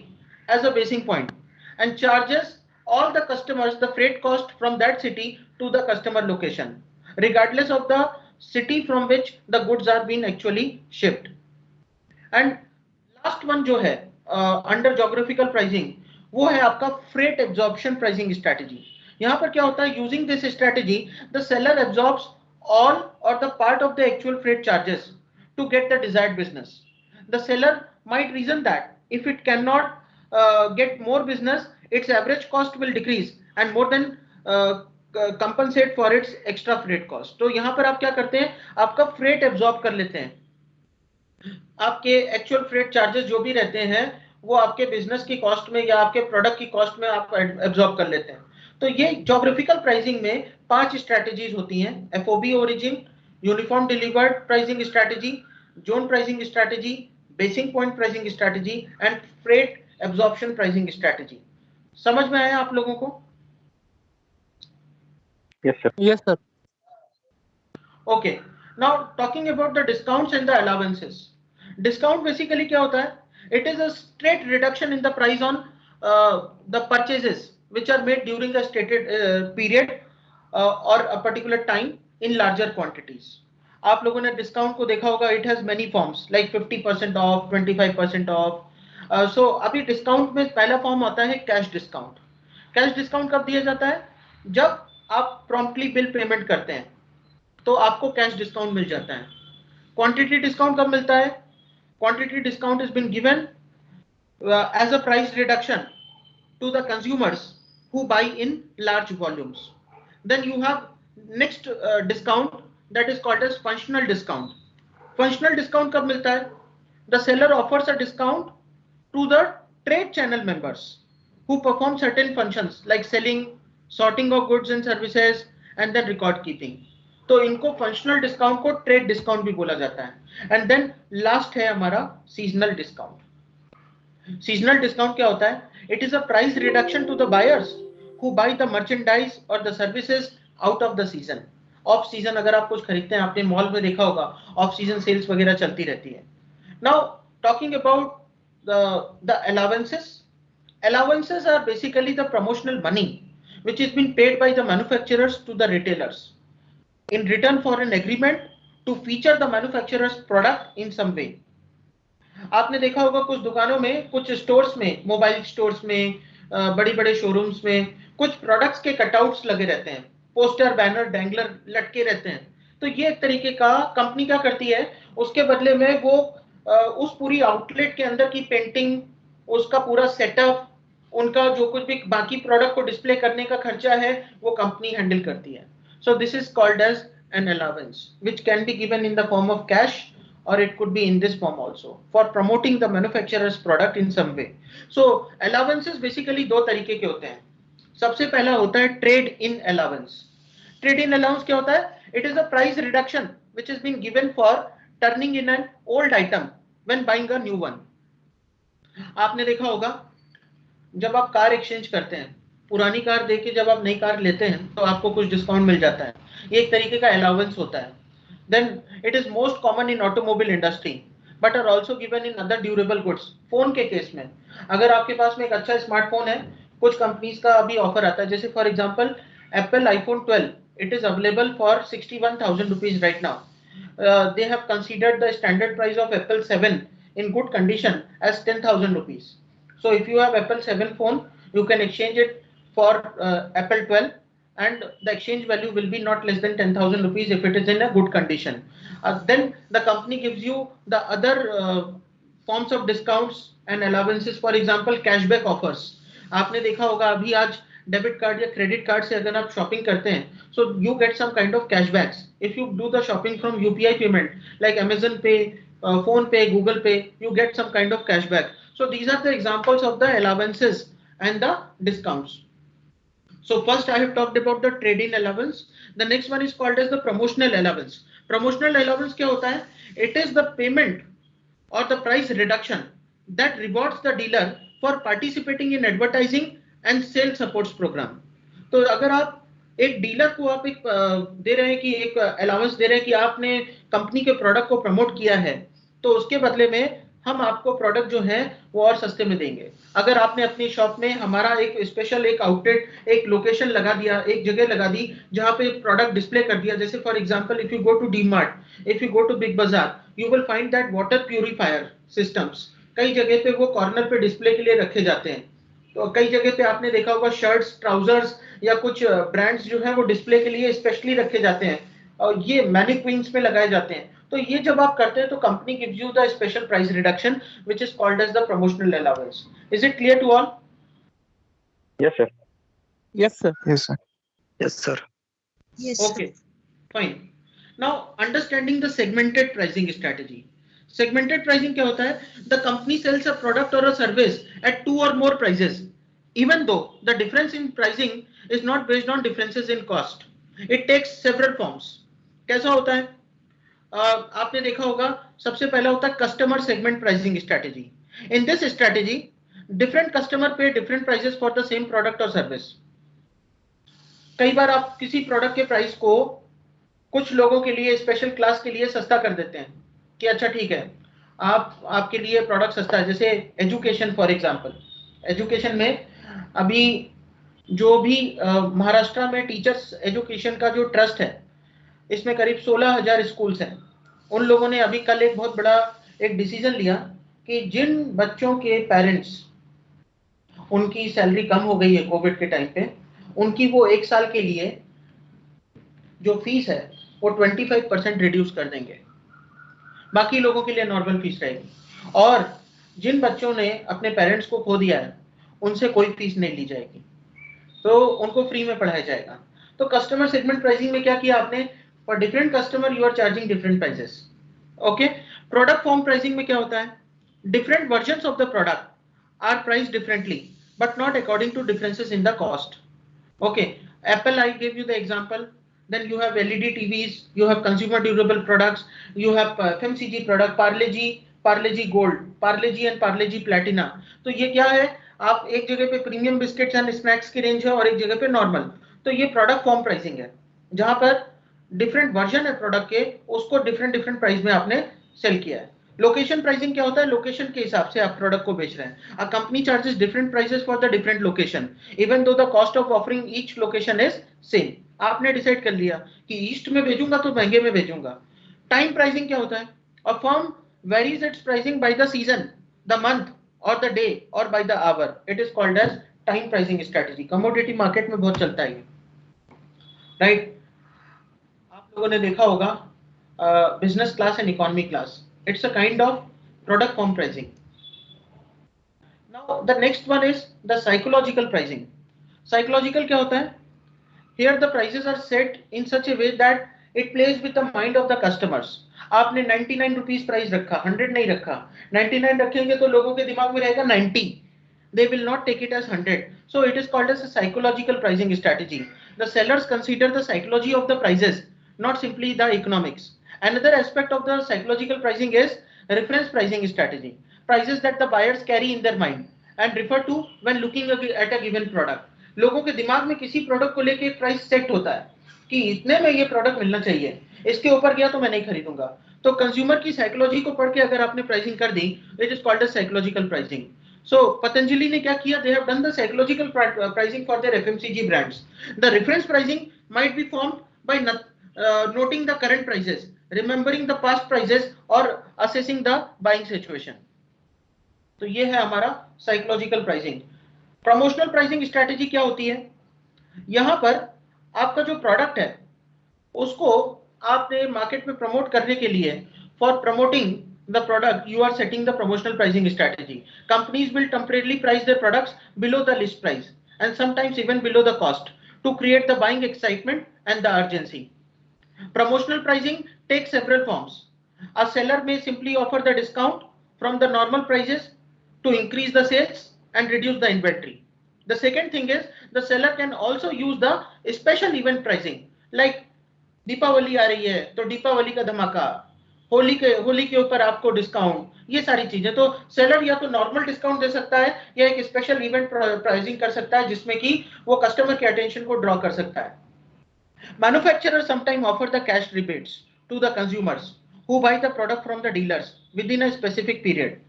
as a basing point and charges all the customers the freight cost from that city to the customer location, regardless of the city from which the goods are being actually shipped. And last one जो है under geographical pricing, वो है आपका freight absorption pricing strategy. यहाँ पर क्या होता है? Using this strategy, the seller absorbs all or the part of the actual freight charges to get the desired business. The seller might reason that if it cannot get more business, its average cost will decrease and more than compensate for its extra freight cost. तो यहाँ पर आप क्या करते हैं? आपका freight absorb कर लेते हैं। आपके actual freight charges जो भी रहते हैं, वो आपके business की cost में या आपके product की cost में आप absorb कर लेते हैं। तो ये geographical pricing में 5 strategies होती हैं: FOB origin, uniform delivered pricing strategy, zone pricing strategy, basing point pricing strategy and freight absorption pricing strategy. समझ में आया आप लोगों को? Yes, sir. Yes, sir. Okay. Now talking about the discounts and the allowances. Discount basically क्या होता है? It is a straight reduction in the price on the purchases which are made during a stated period or a particular time in larger quantities. आप लोगों ने discount को देखा होगा. It has many forms like 50% off, 25% off. So अभी discount में पहला form आता है कैश डिस्काउंट. कैश डिस्काउंट कब दिया जाता है? जब आप प्रॉम्प्टली बिल पेमेंट करते हैं तो आपको कैश डिस्काउंट मिल जाता है. क्वांटिटी डिस्काउंट कब मिलता है? Quantity discount is been given as a price reduction to the consumers who buy in large volumes. Then you have next discount that is called as functional discount. Functional discount कब मिलता है? The seller offers a discount to the trade channel members who perform certain functions like selling, sorting of goods and services and then record keeping. तो इनको functional discount को trade discount भी बोला जाता है. And then last है हमारा seasonal discount. Seasonal discount क्या होता है? It is a price reduction to the buyers who buy the merchandise or the services out of the season. Off season अगर आप कुछ खरीदते हैं, आपने मॉल में देखा होगा off season sales वगैरह चलती रहती है. Now talking about the allowances. Allowances are basically the promotional money which is being paid by the manufacturers to the retailers in return for an agreement to feature the manufacturer's product in some way. आपने देखा होगा कुछ दुकानों में, कुछ stores में, mobile stores में, बड़ी बड़े शोरूम्स में कुछ प्रोडक्ट्स के कटआउट्स लगे रहते हैं, पोस्टर, बैनर, डैंगलर लटके रहते हैं. तो ये एक तरीके का कंपनी क्या करती है, उसके बदले में वो उस पूरी आउटलेट के अंदर की पेंटिंग, उसका पूरा सेटअप, उनका जो कुछ भी बाकी प्रोडक्ट को डिस्प्ले करने का खर्चा है, वो कंपनी हैंडल करती है. So this is called as an allowance which can be given in the form of cash or it could be in this form also for promoting the manufacturer's product in some way. So allowances basically दो तरीके के होते हैं. सबसे पहला होता है trade in allowance. Trade in allowance क्या होता है? It is a price reduction which has been given for turning in an old item when buying a new one. आपने देखा होगा जब आप कार एक्सचेंज करते हैं, पुरानी कार देके जब आप नई कार लेते हैं तो आपको कुछ डिस्काउंट मिल जाता है. ये एक तरीके का अलाउंस होता है. Then it is most common in automobile industry, but are also given in other durable goods. Phone के केस में अगर आपके पास में एक अच्छा स्मार्टफोन है, कुछ कंपनीज का अभी ऑफर आता है, जैसे for example Apple iPhone 12, it is available for 61,000 rupees right now. They have considered the standard price of Apple 7 in good condition as 10,000 rupees. So if you have Apple 7 phone, you can exchange it for Apple 12, and the exchange value will be not less than 10,000 rupees if it is in a good condition. Then the company gives you the other forms of discounts and allowances, for example cashback offers. आपने देखा होगा अभी आज debit card या credit card से अगर आप shopping करते हैं, so you get some kind of cashbacks if you do the shopping from UPI payment like Amazon Pay, Phone Pay, Google Pay, you get some kind of cashback. So these are the examples of the allowances and the discounts. So first I have talked about the trade-in allowance. The next one is called as the promotional allowance. Promotional allowance क्या होता है? It is the payment or the price reduction that rewards the dealer for participating in advertising and sales supports program. तो अगर आप एक dealer को आप एक दे रहे हैं कि एक अलाउंस दे रहे हैं कि आपने कंपनी के प्रोडक्ट को प्रमोट किया है, तो उसके बदले में हम आपको प्रोडक्ट जो है वो और सस्ते में देंगे. अगर आपने अपनी शॉप में हमारा एक स्पेशल एक आउटलेट, एक लोकेशन लगा दिया, एक जगह लगा दी जहां पे प्रोडक्ट डिस्प्ले कर दिया, जैसे for example if you go to DMart, if you go to Big Bazaar, you will find that water purifier systems कई जगह पे वो कॉर्नर पे डिस्प्ले के लिए रखे जाते हैं. तो कई जगह पे आपने देखा होगा शर्ट्स, ट्राउजर्स या कुछ ब्रांड्स जो है वो डिस्प्ले के लिए स्पेशली रखे जाते हैं और ये मैनिक्विन्स में लगाए जाते हैं. तो ये जब आप करते हैं तो company gives you the special price reduction which is called as the promotional allowance. Is it clear to all? Yes, sir. Yes, sir. Yes, sir. Yes, sir. Yes. Okay, fine. Now understanding the segmented pricing strategy. Segmented pricing क्या होता है? The company sells a product or a service at two or more prices, even though the difference in pricing is not based on differences in cost. It takes several forms. कैसा होता है? आपने देखा होगा सबसे पहला होता है customer segment pricing strategy. In this strategy different customer pay different prices for the same product और सर्विस. कई बार आप किसी प्रोडक्ट के प्राइस को कुछ लोगों के लिए स्पेशल क्लास के लिए सस्ता कर देते हैं कि अच्छा ठीक है आपके लिए प्रोडक्ट सस्ता है. जैसे एजुकेशन फॉर एग्जांपल, एजुकेशन में अभी जो भी महाराष्ट्र में टीचर्स एजुकेशन का जो ट्रस्ट है इसमें करीब 16,000 स्कूल्स हैं. उन लोगों ने अभी कल एक बहुत बड़ा एक डिसीजन लिया कि जिन बच्चों के पेरेंट्स उनकी सैलरी कम हो गई है कोविड के टाइम पे, उनकी वो एक साल के लिए जो फीस है वो 25% रिड्यूस कर देंगे. बाकी लोगों के लिए नॉर्मल फीस रहेगी. और जिन बच्चों ने अपने पेरेंट्स को खो दिया है उनसे कोई फीस नहीं ली जाएगी, तो उनको फ्री में पढ़ाया जाएगा. तो कस्टमर सेगमेंट प्राइसिंग में क्या किया आपने? For different customer you are charging different prices. Okay. Product form pricing में क्या होता है? Different versions of the product are priced differently but not according to differences in the cost. Okay. Apple, I give you the example. Then you have LED TVs, you have consumer durable products, you have FMCG product, Parle-G Gold, Parle-G and Parle-G Platina. तो ये क्या है? आप एक जगह पे premium biscuits and snacks की range है और एक जगह पे नॉर्मल. तो ये प्रोडक्ट फॉर्म प्राइसिंग है जहां पर डिफरेंट वर्जन है प्रोडक्ट के, उसको डिफरेंट प्राइस में आपने सेल किया है. लोकेशन प्राइसिंग क्या होता है? लोकेशन के हिसाब से आप प्रोडक्ट को बेच रहे हैं. A company charges different prices for the different location even though the cost of offering each location is same. आपने डिसाइड कर लिया कि ईस्ट में भेजूंगा तो महंगे में भेजूंगा. टाइम प्राइसिंग क्या होता है? A firm varies its pricing by the season, the month और द डे और by the hour. It is called as time pricing strategy. Commodity market में बहुत चलता है, राइट? आप लोगों ने देखा होगा business class and economy class. It's a kind of product form pricing. Now the next one is the psychological pricing. Psychological क्या होता है? Here the prices are set in such a way that it plays with the mind of the customers. आपने 99 rupees price रखा, 100 नहीं रखा। 99 रखेंगे तो लोगों के दिमाग में रहेगा 90, they will not take it as 100. So it is called as a psychological pricing strategy. The sellers consider the psychology of the prices, not simply the economics. Another aspect of the psychological pricing is reference pricing strategy, prices that the buyers carry in their mind and refer to when looking at a given product. लोगों के दिमाग में किसी product को लेके एक price set होता है कि इतने में ये प्रोडक्ट मिलना चाहिए, इसके ऊपर गया तो मैं नहीं खरीदूंगा। तो कंज्यूमर की साइकोलॉजी को पढ़ के अगर आपने प्राइसिंग कर दी, it is called as psychological pricing. So Patanjali ने क्या किया? They have done the psychological pricing for their FMCG brands. The reference pricing might be formed by noting the current prices, remembering the past prices, or assessing the buying situation. तो ये है हमारा psychological pricing. Promotional pricing strategy क्या होती है? यहाँ पर आपका जो प्रोडक्ट है उसको आपने मार्केट में प्रमोट करने के लिए, for promoting the product, you are setting the promotional pricing strategy. Companies will temporarily price their products below the list price and sometimes even below the cost to create the buying excitement and the urgency. Promotional pricing takes several forms. A seller may simply offer the discount from the normal prices to increase the sales and reduce the inventory. The second thing is the seller can also use the special event pricing, like Deepawali आ रही है तो दीपावली का धमाका, होली के ऊपर आपको discount, ये सारी चीजें। तो सेलर या तो नॉर्मल डिस्काउंट दे सकता है या एक स्पेशल इवेंट प्राइसिंग कर सकता है जिसमें कि वो कस्टमर के अटेंशन को ड्रॉ कर सकता है। Manufacturer sometime offer the cash rebates to the consumers who buy the product from the dealers within a specific period.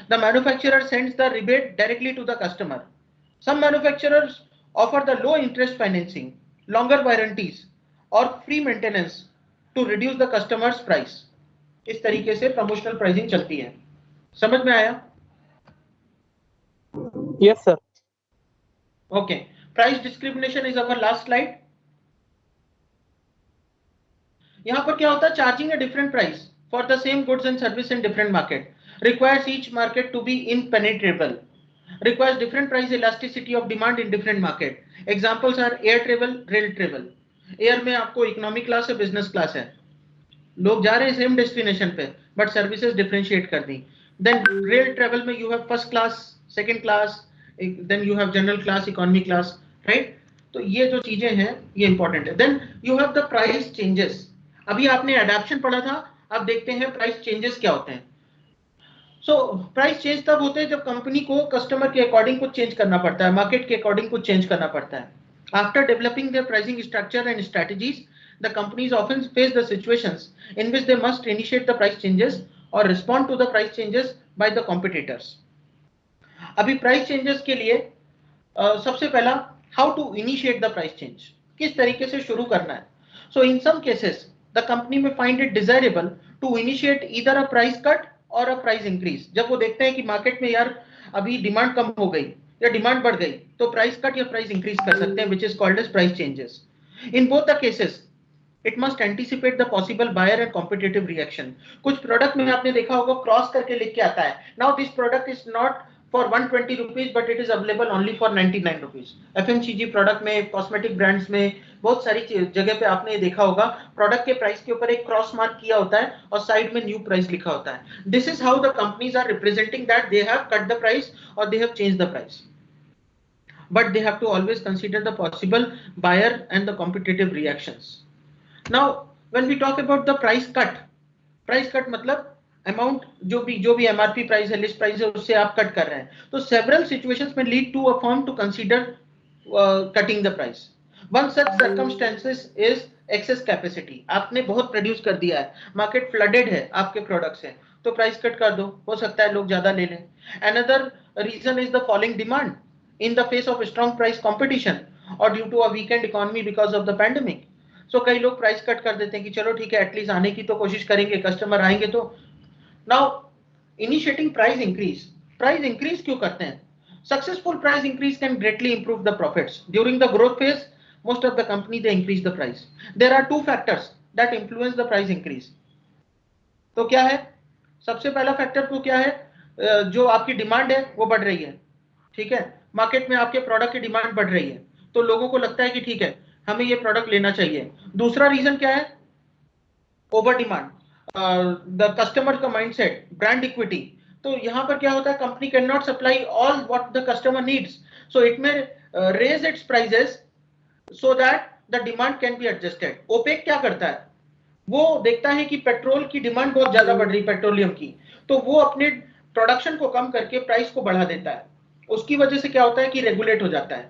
The manufacturer sends the rebate directly to the customer. Some manufacturers offer the low interest financing, longer warranties or free maintenance to reduce the customer's price. इस तरीके से promotional pricing चलती है। समझ में आया? Yes, sir. Okay. Price discrimination is our last slide. यहाँ पर क्या होता है? Charging a different price for the same goods and service in different market requires each market to be impenetrable, requires different price elasticity of demand in different market. Examples are air travel, rail travel. Air में आपको economy class है, business class है, लोग जा रहे हैं same destination पे but services differentiate कर दी। देन रेल ट्रेवल में you have first class, second class, then you have general class, economy class, right? तो ये जो चीजें हैं ये इंपॉर्टेंट है। Then you have the price changes. अभी आपने एडेप्शन पढ़ा था, अब देखते हैं प्राइस चेंजेस क्या होते हैं। सो प्राइस चेंज तब होते हैं जब कंपनी को कस्टमर के अकॉर्डिंग कुछ चेंज करना पड़ता है, मार्केट के अकॉर्डिंग कुछ चेंज करना पड़ता है। After developing there pricing structure and strategies, the companies often face the situations in which they must initiate the price changes or respond to the price changes by the competitors. अभी price changes के लिए सबसे पहला how to initiate the price change, किस तरीके से शुरू करना है। So in some cases the company may find it desirable to initiate either a price cut or a price increase. जब वो देखते हैं कि मार्केट में यार अभी डिमांड कम हो गई या डिमांड बढ़ गई तो प्राइस कट या प्राइस इंक्रीज कर सकते हैं, which is called as price changes. In both the cases it must anticipate the possible buyer and competitive reaction. कुछ प्रोडक्ट में आपने देखा होगा क्रॉस करके लिख के आता है, now this product is not for 120 rupees but it is available only for 99 rupees. FMCG product में, कॉस्मेटिक ब्रांड्स में, बहुत सारी जगह पे आपने देखा होगा प्रोडक्ट के प्राइस के ऊपर एक क्रॉस मार्क किया होता है और साइड में न्यू प्राइस लिखा होता है। This is how the companies are representing that they have cut the price or they have changed the price. But they have to always consider the possible buyer and the competitive reactions. Now when we talk about the price cut मतलब amount जो भी MRP price है, list price है, उससे आप cut कर रहे हैं। तो सेवरल सिचुएशंस में lead to a firm to consider cutting the price. One such circumstances is excess capacity. आपने बहुत प्रोड्यूस कर दिया है, मार्केट फ्लडेड है आपके प्रोडक्ट से, तो प्राइस कट कर दो, हो सकता है लोग ज्यादा ले लें। Another reason is the falling demand in the face of strong price competition और due to a weakened economy because of the pandemic. So कई लोग प्राइस कट कर देते हैं कि चलो ठीक है एटलीस्ट आने की तो कोशिश करेंगे, कस्टमर आएंगे तो। नाउ इनिशिएटिंग प्राइस इंक्रीज क्यों करते हैं? Successful price increase can greatly improve the profits during the growth phase. Most of the company they increase the price. There are two factors that influence the price increase. तो क्या है? सबसे पहला factor तो क्या है? जो आपकी डिमांड है वो बढ़ रही है, ठीक है, मार्केट में आपके प्रोडक्ट की डिमांड बढ़ रही है तो लोगों को लगता है कि ठीक है हमें ये प्रोडक्ट लेना चाहिए। दूसरा रीजन क्या है? Over demand. द कस्टमर का माइंडसेट, ब्रांड इक्विटी। तो यहाँ पर क्या होता है, company cannot supply all what the customer needs, so it may raise its prices so that the demand can be adjusted. OPEC क्या करता है, वो देखता है कि पेट्रोल की डिमांड बहुत ज्यादा बढ़ रही, पेट्रोलियम की, तो वो अपने प्रोडक्शन को कम करके प्राइस को बढ़ा देता है। उसकी वजह से क्या होता है कि रेगुलेट हो जाता है।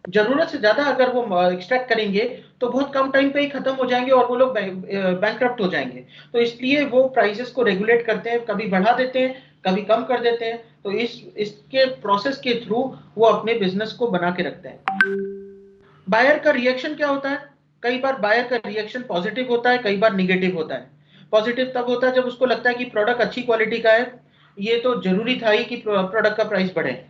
जरूरत से ज्यादा अगर वो एक्सट्रैक्ट करेंगे तो बहुत कम टाइम पे ही खत्म हो जाएंगे और वो लोग बैंकरप्ट हो जाएंगे। तो इसलिए वो प्राइसेस को रेगुलेट करते हैं, कभी बढ़ा देते हैं, कभी कम कर देते हैं। तो इसके प्रोसेस के थ्रू वो अपने बिजनेस को बना के रखते हैं। बायर का रिएक्शन क्या होता है, कई बार बायर का रिएक्शन पॉजिटिव होता है, कई बार निगेटिव होता है। पॉजिटिव तब होता है जब उसको लगता है कि प्रोडक्ट अच्छी क्वालिटी का है, ये तो जरूरी था ही कि प्रोडक्ट का प्राइस बढ़े।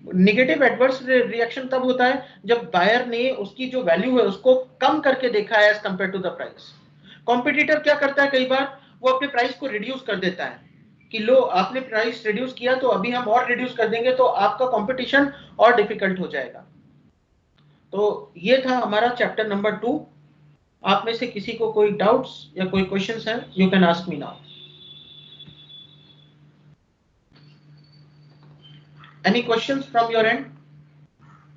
निगेटिव एडवर्स रिएक्शन तब होता है जब बायर ने उसकी जो वैल्यू है उसको कम करके देखा है as compare to the price. Competitor क्या करता है, कई बार वो अपने प्राइस को रिड्यूस कर देता है कि लो आपने प्राइस रिड्यूस किया तो अभी हम और रिड्यूस कर देंगे, तो आपका कंपटीशन और डिफिकल्ट हो जाएगा। तो ये था हमारा चैप्टर नंबर 2। आप में से किसी को कोई डाउट्स या कोई क्वेश्चंस हैं, you can ask me now. Any questions from your and?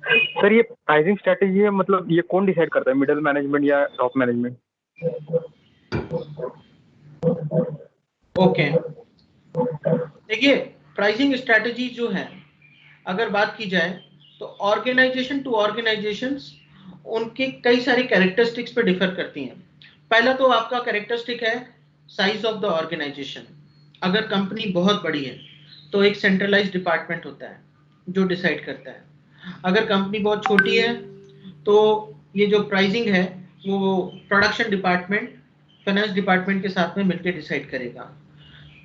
Sir ये प्राइसिंग स्ट्रेटेजी है, मतलब ये कौन डिसाइड करता है, मिडिल मैनेजमेंट या टॉप मैनेजमेंट? ओके, देखिए प्राइसिंग स्ट्रेटेजी जो है अगर बात की जाए तो ऑर्गेनाइजेशन टू ऑर्गेनाइजेशंस उनके कई सारी कैरेक्टरिस्टिक्स पे डिफर करती हैं। पहला तो आपका कैरेक्टरिस्टिक है साइज ऑफ द ऑर्गेनाइजेशन। अगर कंपनी बहुत बड़ी है तो एक सेंट्रलाइज्ड डिपार्टमेंट होता है जो डिसाइड करता है। अगर कंपनी बहुत छोटी है तो ये जो प्राइसिंग है वो प्रोडक्शन डिपार्टमेंट, फाइनेंस डिपार्टमेंट के साथ में मिलकर डिसाइड करेगा।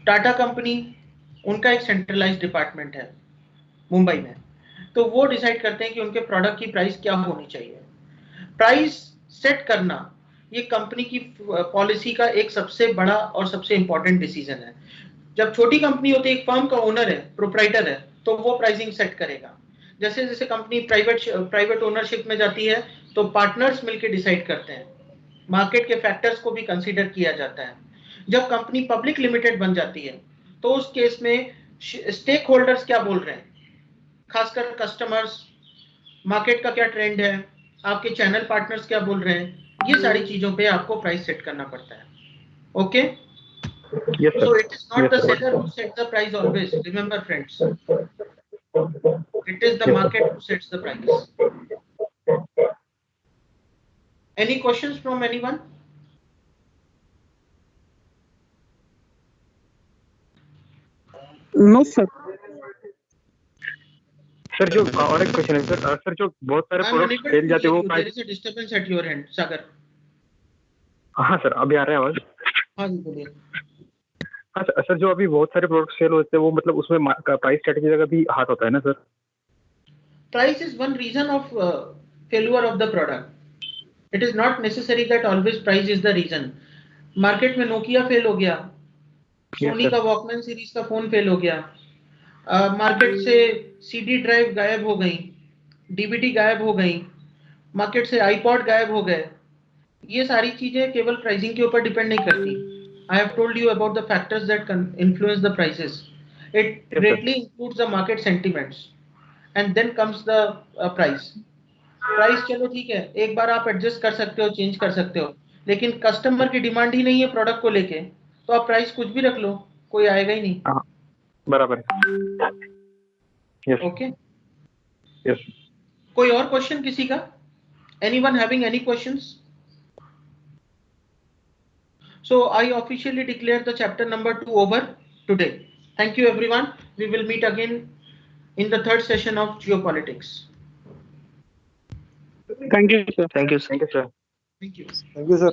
टाटा कंपनी, उनका एक सेंट्रलाइज्ड डिपार्टमेंट है मुंबई में, तो वो डिसाइड करते हैं कि उनके प्रोडक्ट की प्राइस क्या होनी चाहिए। प्राइस सेट करना ये कंपनी की पॉलिसी का एक सबसे बड़ा और सबसे इंपॉर्टेंट डिसीजन है। जब छोटी कंपनी होती है, एक फर्म का ओनर है, प्रोप्राइटर है, तो वो प्राइसिंग सेट करेगा। जैसे जैसे कंपनी प्राइवेट ओनरशिप में जाती है तो पार्टनर्स मिलकर डिसाइड करते हैं, मार्केट के फैक्टर्स को भी कंसीडर किया जाता है। जब कंपनी पब्लिक लिमिटेड बन जाती है तो उस केस में स्टेक होल्डर्स क्या बोल रहे हैं, खासकर कस्टमर्स, मार्केट का क्या ट्रेंड है, आपके चैनल पार्टनर्स क्या बोल रहे हैं, ये सारी चीजों पे आपको प्राइस सेट करना पड़ता है। Okay, so it is not the seller who sets the price always, remember friends, it is the market who sets the price. Any questions from anyone? No, sir. Sir जो और एक question है sir, sir जो बहुत सारे product cell जाते हैं वो there is a disturbance at your end, सागर। हाँ सर, अभी आ रहा है आवाज? हाँ जी बोलिए। हाँ सर, जो अभी बहुत सारे प्रोडक्ट सेल होते हैं वो मतलब उसमें प्राइस स्ट्रेटेजी का भी हाथ होता है ना sir? Price is one reason of failure of the product. It is not necessary that always price is the reason. Market में नोकिया फेल हो गया, सोनी का वॉकमैन सीरीज का फोन फेल हो गया, मार्केट से सीडी ड्राइव गायब हो गई, डीवीडी गायब हो गई, मार्केट से आईपॉड गायब हो गए। ये सारी चीजें केवल प्राइसिंग के ऊपर डिपेंड नहीं करती। I have told you about the factors that influence the prices. It greatly includes the market sentiments and then comes the price. Price चलो ठीक है, एक बार आप एडजस्ट कर सकते हो, चेंज कर सकते हो, लेकिन कस्टमर की डिमांड ही नहीं है प्रोडक्ट को लेके तो आप प्राइस कुछ भी रख लो, कोई आएगा ही नहीं। बराबर। Okay, yes. कोई और क्वेश्चन किसी का? Anyone having any questions? So I officially declare the chapter number 2 over today. Thank you everyone. We will meet again in the third session of geopolitics. Thank you, sir. Thank you, sir. Thank you. Thank you, sir.